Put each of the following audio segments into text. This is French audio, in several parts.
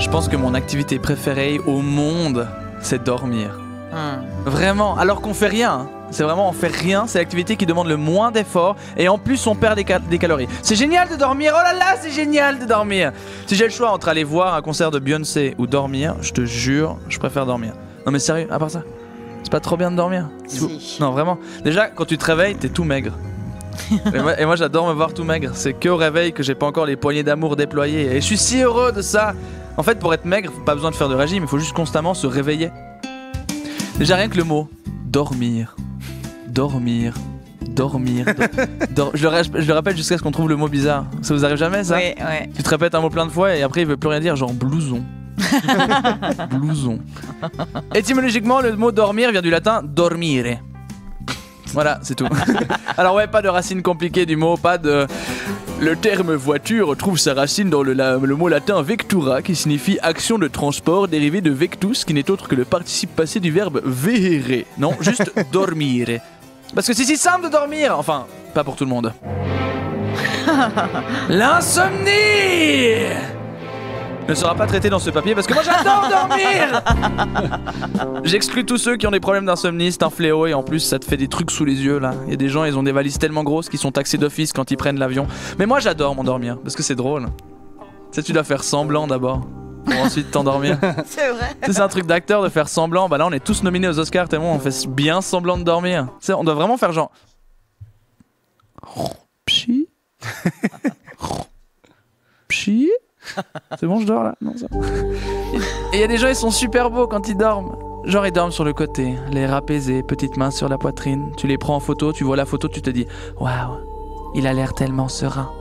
Je pense que mon activité préférée au monde, c'est dormir. Vraiment, alors qu'on fait rien. Hein. C'est vraiment, on fait rien, c'est l'activité qui demande le moins d'efforts et en plus on perd des calories. C'est génial de dormir, oh là là, c'est génial de dormir. Si j'ai le choix entre aller voir un concert de Beyoncé ou dormir, je te jure, je préfère dormir. Non mais sérieux, à part ça, c'est pas trop bien de dormir? Si. Non vraiment, déjà quand tu te réveilles, t'es tout maigre. et moi j'adore me voir tout maigre, c'est que au réveil que j'ai pas encore les poignées d'amour déployées et je suis si heureux de ça. En fait pour être maigre, pas besoin de faire de régime, il faut juste constamment se réveiller. Déjà rien que le mot dormir. Dormir. Je le répète jusqu'à ce qu'on trouve le mot bizarre. Ça vous arrive jamais ça? Ouais, ouais. Tu te répètes un mot plein de fois et après il veut plus rien dire, genre blouson. Blouson. Étymologiquement, le mot dormir vient du latin dormire. Voilà, c'est tout. Alors ouais, pas de racine compliquée du mot, pas de... Le terme voiture trouve sa racine dans le mot latin vectura qui signifie action de transport dérivé de vectus qui n'est autre que le participe passé du verbe vehere. Non, juste dormire. Parce que c'est si simple de dormir. Enfin, pas pour tout le monde. L'insomnie ne sera pas traité dans ce papier parce que moi j'adore dormir. J'exclus tous ceux qui ont des problèmes d'insomnie, c'est un fléau et en plus ça te fait des trucs sous les yeux là. Il y a des gens, ils ont des valises tellement grosses qu'ils sont taxés d'office quand ils prennent l'avion. Mais moi j'adore m'endormir parce que c'est drôle. Tu sais, tu dois faire semblant d'abord pour ensuite t'endormir. C'est vrai. C'est un truc d'acteur de faire semblant. Bah là on est tous nominés aux Oscars tellement on fait bien semblant de dormir. Tu sais, on doit vraiment faire genre... Pchi. Pchi. C'est bon, je dors là? Non, ça. Et il y a des gens, ils sont super beaux quand ils dorment. Genre, ils dorment sur le côté, l'air apaisé, petites mains sur la poitrine. Tu les prends en photo, tu vois la photo, tu te dis waouh, il a l'air tellement serein.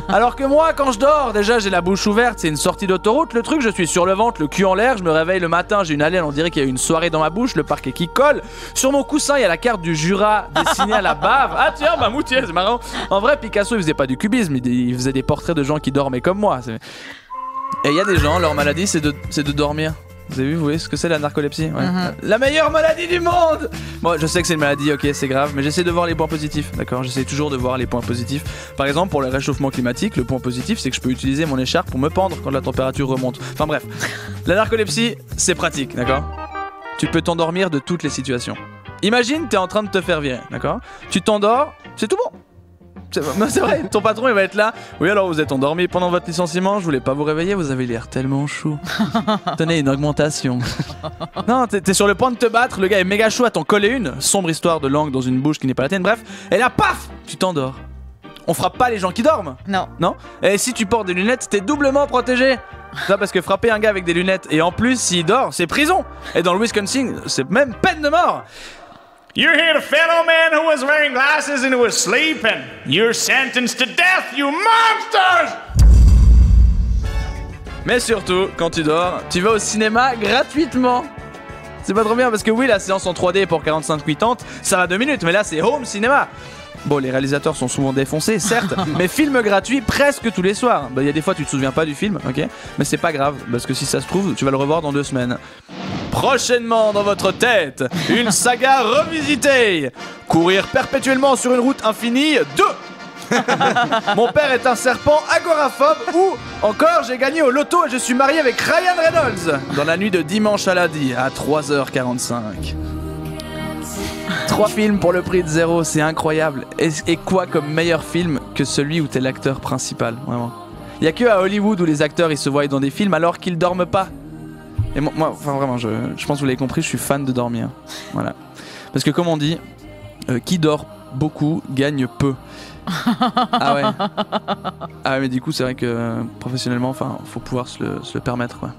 Alors que moi, quand je dors, déjà j'ai la bouche ouverte, c'est une sortie d'autoroute. Le truc, je suis sur le ventre, le cul en l'air. Je me réveille le matin, j'ai une haleine, on dirait qu'il y a eu une soirée dans ma bouche. Le parquet qui colle. Sur mon coussin, il y a la carte du Jura dessinée à la bave. Ah tiens, Mamoutier, c'est marrant. En vrai, Picasso, il faisait pas du cubisme, il faisait des portraits de gens qui dormaient comme moi. Et il y a des gens, leur maladie, c'est de dormir. Vous avez vu, vous voyez ce que c'est la narcolepsie? Ouais. La meilleure maladie du monde! Bon, je sais que c'est une maladie, ok, c'est grave, mais j'essaie de voir les points positifs, d'accord? J'essaie toujours de voir les points positifs. Par exemple, pour le réchauffement climatique, le point positif, c'est que je peux utiliser mon écharpe pour me pendre quand la température remonte. Enfin bref, la narcolepsie, c'est pratique, d'accord? Tu peux t'endormir de toutes les situations. Imagine, t'es en train de te faire virer, d'accord? Tu t'endors, c'est tout bon. Non, c'est vrai, ton patron il va être là. Oui, alors vous êtes endormi pendant votre licenciement, je voulais pas vous réveiller, vous avez l'air tellement chou. Tenez, une augmentation. Non, t'es sur le point de te battre, le gars est méga chaud à t'en coller une. Sombre histoire de langue dans une bouche qui n'est pas la tienne, bref. Et là, paf, tu t'endors. On frappe pas les gens qui dorment. Non. Non. Et si tu portes des lunettes, t'es doublement protégé. Ça parce que frapper un gars avec des lunettes et en plus s'il dort, c'est prison. Et dans le Wisconsin, c'est même peine de mort. You hear the fellow man who was wearing glasses and who was sleeping. You're sentenced to death, you monsters! Mais surtout, quand tu dors, tu vas au cinéma gratuitement. C'est pas trop bien parce que oui, la séance en 3D pour 45-80, ça va 2 minutes, mais là c'est home cinéma. Bon, les réalisateurs sont souvent défoncés, certes, mais film gratuit presque tous les soirs. Bah, y a des fois tu te souviens pas du film, ok? Mais c'est pas grave, parce que si ça se trouve, tu vas le revoir dans 2 semaines. Prochainement dans votre tête, une saga revisitée. Courir perpétuellement sur une route infinie 2. Mon père est un serpent agoraphobe ou encore j'ai gagné au loto et je suis marié avec Ryan Reynolds dans la nuit de dimanche à lundi à 3h45. 3 films pour le prix de 0, c'est incroyable. Et quoi comme meilleur film que celui où t'es l'acteur principal, vraiment. Il y a que à Hollywood où les acteurs ils se voient dans des films alors qu'ils dorment pas. Et moi enfin vraiment, je pense que vous l'avez compris, je suis fan de dormir. Voilà. Parce que comme on dit, qui dort beaucoup gagne peu. Ah ouais. Ah ouais, mais du coup c'est vrai que professionnellement, enfin, faut pouvoir se le permettre quoi.